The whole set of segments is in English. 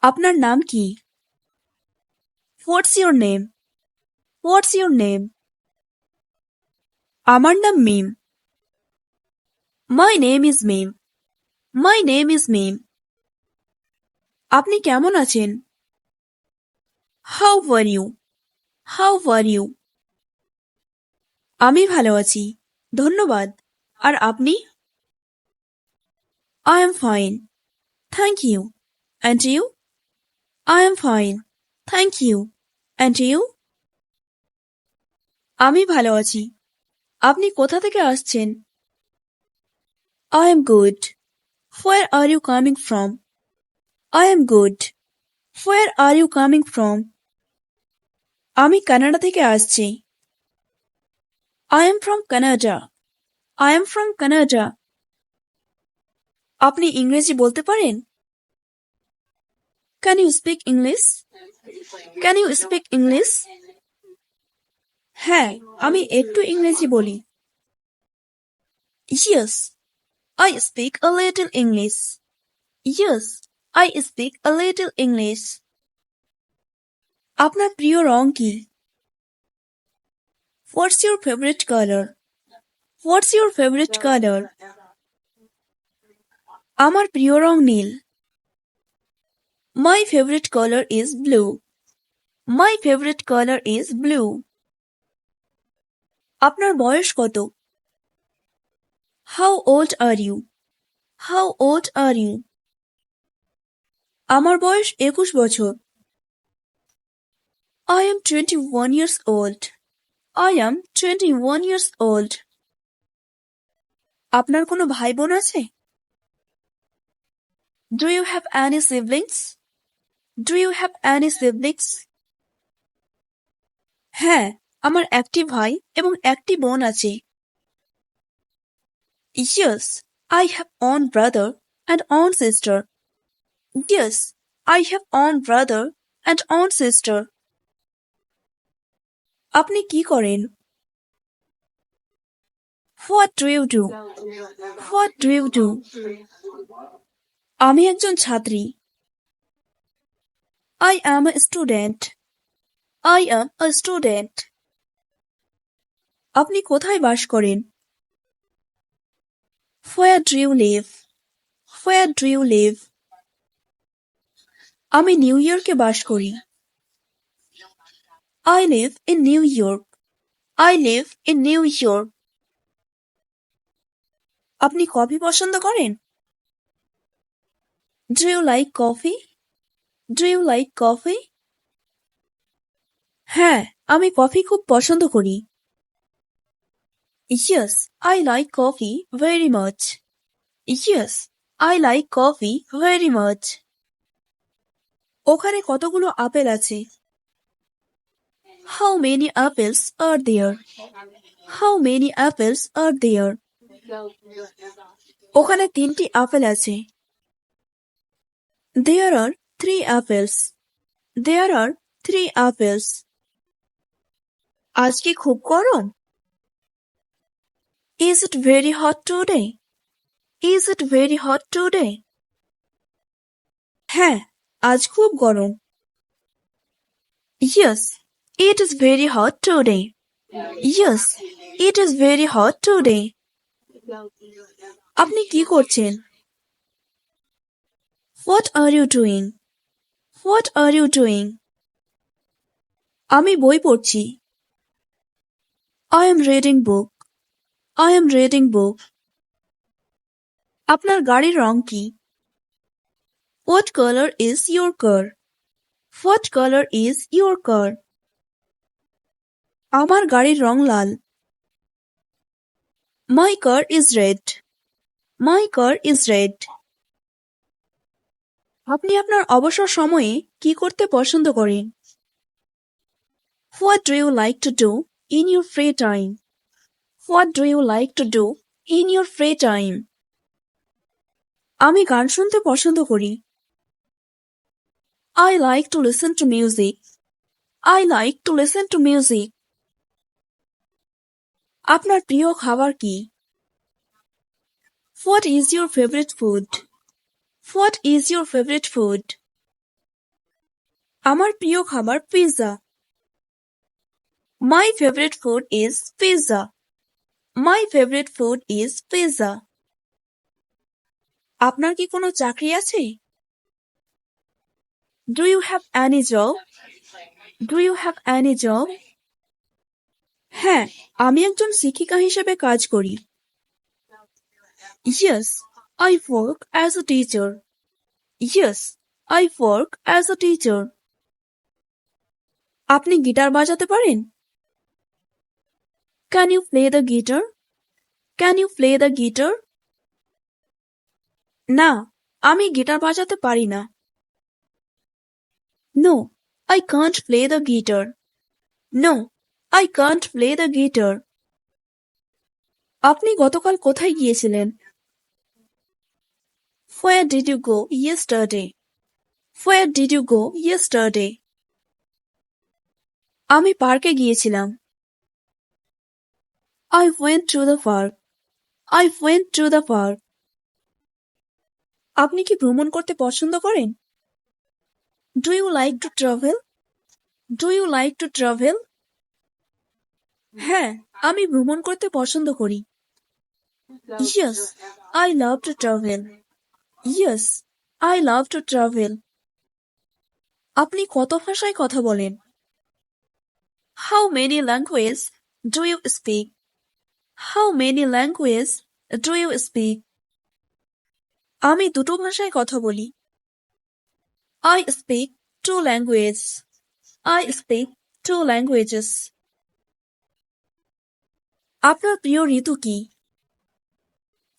আপনার নাম কি? What's your name? What's your name? আমার নাম মিম। My name is Mim. My name is Mim. আপনি কেমন আছেন? How are you? How are you? আমি ভালো আছি, ধন্যবাদ। আর আপনি? I am fine. Thank you. And you? I am fine. Thank you. And you? আমি ভালো আছি। আপনি কোথা থেকে আসছেন? I am good. Where are you coming from? I am good. Where are you coming from? আমি কানাডা থেকে আসছি। I am from Canada. I am from Canada. আপনি ইংরেজি বলতে পারেন? Can you speak English? Can you speak English? হ্যাঁ, আমি একটু ইংরেজি বলি। Yes, I speak a little English. Yes, I speak a little English. আপনার প্রিয় রং কি? What's your favorite color? What's your favorite color? আমার প্রিয় রং নীল। My favorite color is blue. My favorite color is blue. আপনার বয়স কত? How old are you? How old are you? আমার বয়স 21 বছর। I am 21 years old. I am 21 years old. আপনার কোনো ভাই বোন আছে? Do you have any siblings? Do you have any siblings? হ্যাঁ, আমার একটি ভাই এবং একটি বোন আছে। Yes, I have one brother and one sister. Yes, I have one brother and one sister. আপনি কি করেন? What do you do? What do you do? আমি একজন ছাত্রী। I am a student. I am a student. আপনি কোথায় বাস করেন? Where do you live? Where do you live? আমি নিউ ইয়র্কে বাস করি। I live in New York. I live in New York. আপনি কফি পছন্দ করেন? Do you like coffee? Do you like coffee? হ্যাঁ, আমি কফি খুব পছন্দ করি। Yes, I like coffee very much. Yes, I like coffee very much. ওখানে কতগুলো আপেল আছে? How many apples are there? How many apples are there? ওখানে 3টি আপেল আছে। There are 3 apples. There are 3 apples. আজ কি খুব গরম? Is it very hot today? Is it very hot today? হ্যাঁ, আজ খুব গরম। Yes, it is very hot today. Yes, it is very hot today. আপনি কি করছেন? What are you doing? What are you doing? আমি বই পড়ছি। I am reading book. I am reading book. আপনার গাড়ির রং কি? What color is your car? What color is your car? আমার গাড়ির রং লাল। My car is red. My car is red. আপনি আপনার অবসর সময়ে কি করতে পছন্দ করেন? What do you like to do in your free time? What do you like to do in your free time? আমি গান শুনতে পছন্দ করি। I like to listen to music. I like to listen to music. আপনার প্রিয় খাবার কি? What is your favorite food? What is your favorite food? আমার প্রিয় খাবার pizza. My favorite food is pizza. My favorite food is pizza. আপনার কি কোনো চাকরি আছে? Do you have any job? Do you have any job? হ্যাঁ, আমি একজন শিক্ষিকা হিসেবে কাজ করি। Yes, I work as a teacher. Yes, I work as a teacher. আপনি গিটার বাজাতে পারেন? Can you play the guitar? Can you play the guitar? না, আমি গিটার বাজাতে পারি না। No, I can't play the guitar. No, I can't play the guitar. আপনি গতকাল কোথায় গিয়েছিলেন? Where did you go yesterday? Where did you go yesterday? আমি পার্কে গিয়েছিলাম। I went to the park. I went to the park. আপনি কি ভ্রমণ করতে পছন্দ করেন? Do you like to travel? Do you like to travel? হ্যাঁ, আমি ভ্রমণ করতে পছন্দ করি। Yes, I love to travel. Yes, I love to travel. আপনি কত ভাষায় কথা বলেন? How many languages do you speak? How many languages do you speak? আমি দুটো ভাষায় কথা বলি। I speak two languages. I speak two languages. আপনার প্রিয় ঋতু কি?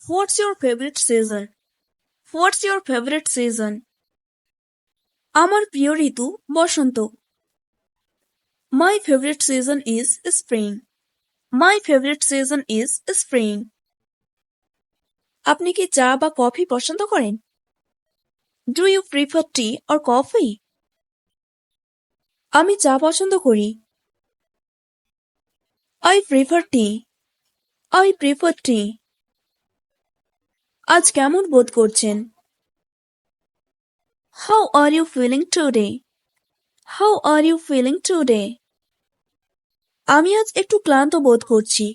What's your favorite season? What's your favorite season? আমার প্রিয় ঋতু বসন্ত। My favorite season is spring. My favorite season is spring. আপনি কি চা বা কফি পছন্দ করেন? Do you prefer tea or coffee? আমি চা পছন্দ করি। I prefer tea. I prefer tea. আজ কেমন বোধ করছেন? How are you feeling today? How are you feeling today? আমি আজ একটু ক্লান্ত বোধ করছি।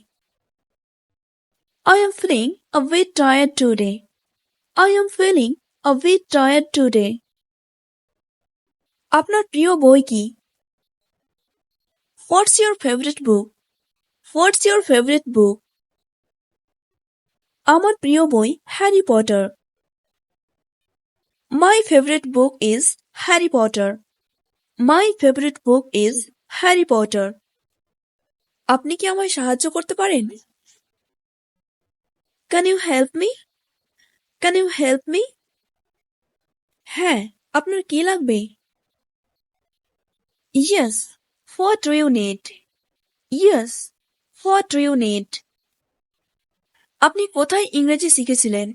I am feeling a bit tired today. I am feeling a bit tired today. আপনার প্রিয় বই কি? What's your favorite book? What's your favorite book? আমার প্রিয় বই Harry Potter. My favorite book is Harry Potter. My favorite book is Harry Potter. আপনি কি আমায় সাহায্য করতে পারেন? Can you help me? Can you help me? হ্যাঁ, আপনার কি লাগবে? Yes, what do you need? Yes, what do you need? আপনি কোথায় ইংরেজি শিখেছিলেন?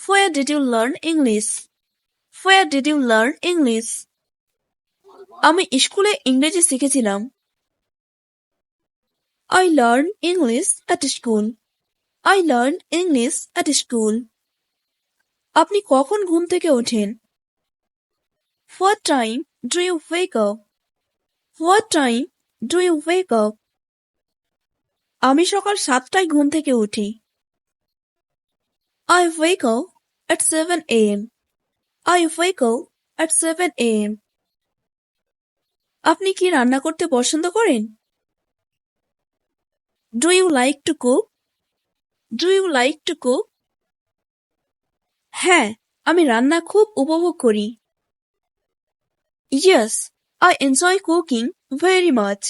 Where did you learn English? Where did you learn English? আমি স্কুলে ইংরেজি শিখেছিলাম। I learned English at school. I learned English at school. আপনি কখন ঘুম থেকে ওঠেন? What time do you wake up? What time do you wake up? আমি সকাল 7টায় ঘুম থেকে উঠি। I wake up at 7 a.m. I wake up at 7 a.m. আপনি কি রান্না করতে পছন্দ করেন? Do you like to cook? Do you like to cook? হ্যাঁ, আমি রান্না খুব উপভোগ করি। Yes, I enjoy cooking very much.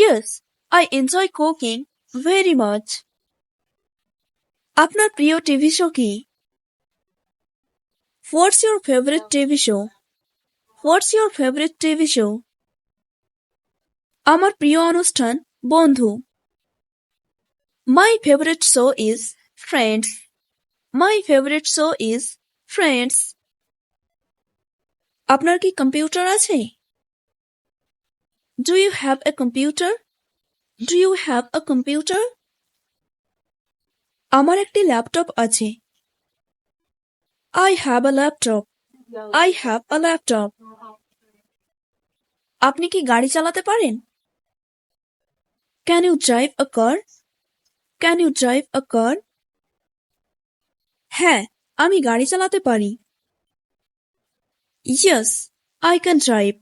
Yes, I enjoy cooking very much. আপনার প্রিয় টিভি শো কি? What's your favorite TV show? What's your favorite TV show? আমার প্রিয় অনুষ্ঠান বন্ধু। My favorite show is Friends. My favorite show is Friends. আপনার কি computer আছে? Do you have a computer? Do you have a computer? আমার একটি laptop আছে। I have a laptop. I have a laptop. আপনি কি গাড়ি চালাতে পারেন? Can you drive a car? Can you drive a car? হ্যাঁ, আমি গাড়ি চালাতে পারি। Yes, I can drive.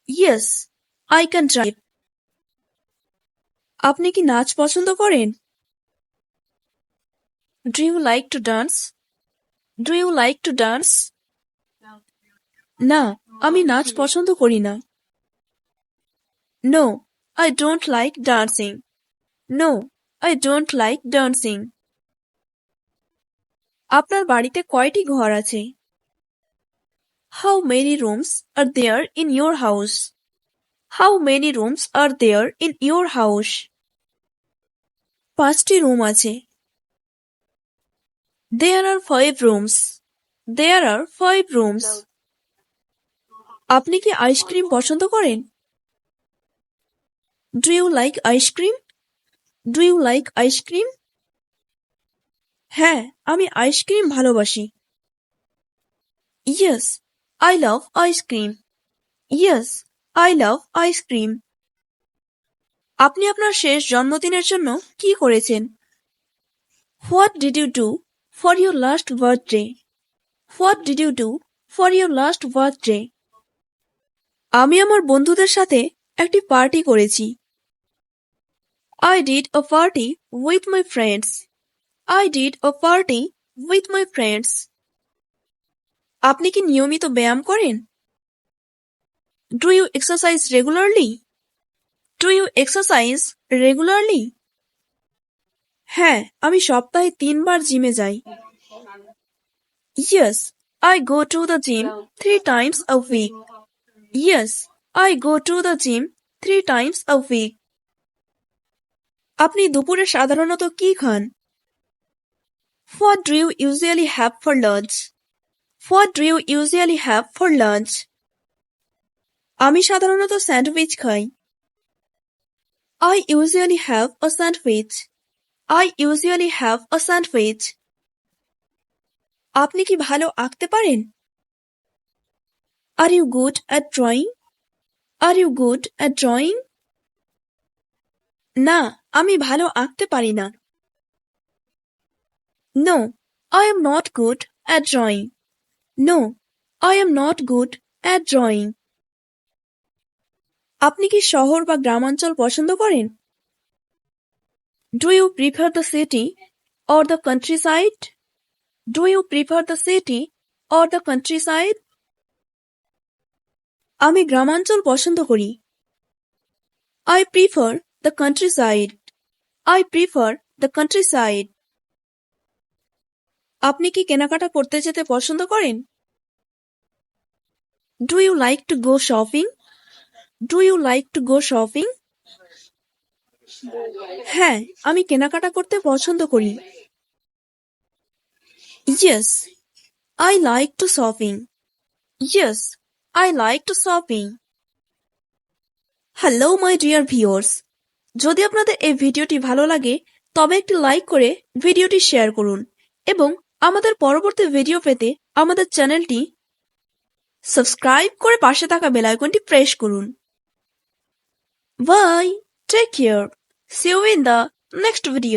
Yes, I can drive. আপনি কি নাচ পছন্দ করেন? Do you like to dance? Do you like to dance? না, আমি নাচ পছন্দ করি না। No, I don't like dancing. No, I don't like dancing. আপনার বাড়িতে কয়টি ঘর আছে? How many rooms are there in your house? How many rooms are there in your house? 5টি রুম আছে। There are 5 rooms. There are 5 rooms. আপনি কি ice cream পছন্দ করেন? Do you like ice cream? Do you like ice cream? হ্যাঁ, আমি ice cream ভালোবাসি। Yes, I love ice cream. Yes, I love ice cream. আপনি আপনার শেষ জন্মদিনের জন্য কি করেছেন? What did you do for your last birthday? What did you do for your last birthday? আমি আমার বন্ধুদের সাথে একটি পার্টি করেছি। I did a party with my friends. I did a party with my friends. আপনি কি নিয়মিত ব্যায়াম করেন? Do you exercise regularly? Do you exercise regularly? হ্যাঁ, আমি সপ্তাহে 3 বার জিমে যাই। Yes, I go to the gym 3 times a week. Yes, I go to the gym 3 times a week. আপনি দুপুরে সাধারণত কি খান? What do you usually have for lunch? What do you usually have for lunch? আমি সাধারণত sandwich খাই। I usually have a sandwich. I usually have a sandwich. আপনি কি ভালো আঁকতে পারেন? Are you good at drawing? Are you good at drawing? না, আমি ভালো আঁকতে পারি না। No, I am not good at drawing. No, I am not good at drawing. আপনি কি শহর বা গ্রামাঞ্চল পছন্দ করেন? Do you prefer the city or the countryside? Do you prefer the city or the countryside? আমি গ্রামাঞ্চল পছন্দ করি। I prefer the countryside. I prefer the countryside. আপনি কি কেনাকাটা করতে যেতে পছন্দ করেন? Do you like to go shopping? Do you like to go shopping? হ্যাঁ, আমি কেনাকাটা করতে পছন্দ করি। Yes, I like to shopping. Yes, I like to shopping. Hello my dear viewers. যদি আপনাদের এই ভিডিওটি ভালো লাগে তবে একটি লাইক করে ভিডিওটি শেয়ার করুন এবং আমাদের পরবর্তী ভিডিও পেতে আমাদের চ্যানেলটি সাবস্ক্রাইব করে পাশে থাকা বেল আইকনটি প্রেস করুন। Bye. Take care. See you in the next video.